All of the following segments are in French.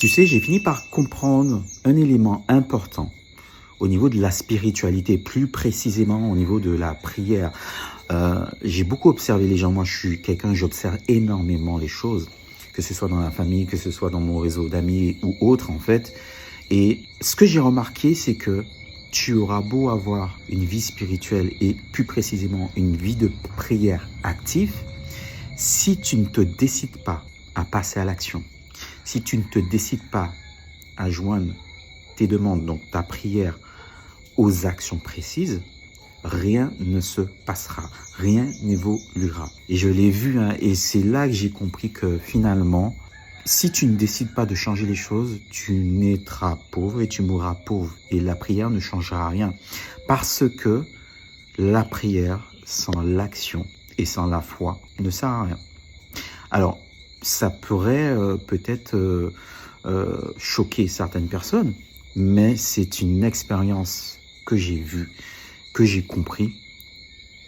Tu sais, j'ai fini par comprendre un élément important au niveau de la spiritualité, plus précisément au niveau de la prière. J'ai beaucoup observé les gens. Moi, je suis quelqu'un, j'observe énormément les choses, que ce soit dans la famille, que ce soit dans mon réseau d'amis ou autre, en fait. Et ce que j'ai remarqué, c'est que tu auras beau avoir une vie spirituelle et plus précisément une vie de prière active, si tu ne te décides pas à passer à l'action, si tu ne te décides pas à joindre tes demandes, donc ta prière, aux actions précises, rien ne se passera, rien n'évoluera. Et je l'ai vu, hein, et c'est là que j'ai compris que finalement, si tu ne décides pas de changer les choses, tu naîtras pauvre et tu mourras pauvre. Et la prière ne changera rien. Parce que la prière, sans l'action et sans la foi, ne sert à rien. Alors, ça pourrait peut-être choquer certaines personnes, mais c'est une expérience que j'ai vue, que j'ai compris.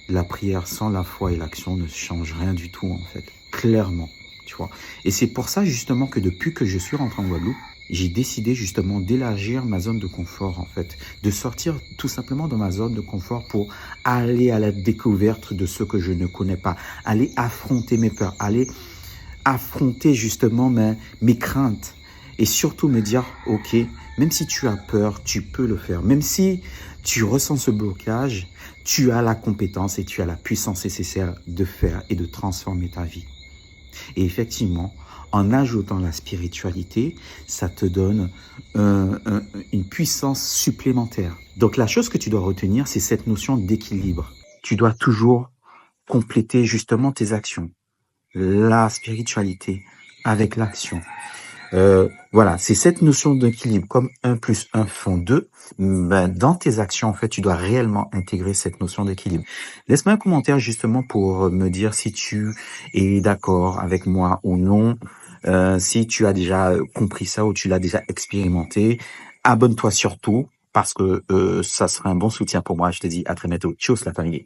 La prière sans la foi et l'action ne change rien du tout, en fait, clairement, tu vois. Et c'est pour ça, justement, que depuis que je suis rentré en Guadeloupe, j'ai décidé justement d'élargir ma zone de confort, en fait, de sortir tout simplement de ma zone de confort pour aller à la découverte de ce que je ne connais pas, aller affronter mes peurs, aller affronter justement mes craintes et surtout me dire, ok, même si tu as peur, tu peux le faire. Même si tu ressens ce blocage, tu as la compétence et tu as la puissance nécessaire de faire et de transformer ta vie. Et effectivement, en ajoutant la spiritualité, ça te donne une puissance supplémentaire. Donc la chose que tu dois retenir, c'est cette notion d'équilibre. Tu dois toujours compléter justement tes actions. La spiritualité avec l'action. Voilà, c'est cette notion d'équilibre, comme 1 plus 1 font 2. Ben, dans tes actions, en fait, tu dois réellement intégrer cette notion d'équilibre. Laisse-moi un commentaire justement pour me dire si tu es d'accord avec moi ou non, si tu as déjà compris ça ou tu l'as déjà expérimenté. Abonne-toi surtout parce que ça sera un bon soutien pour moi. Je te dis à très bientôt. Tchuss la famille.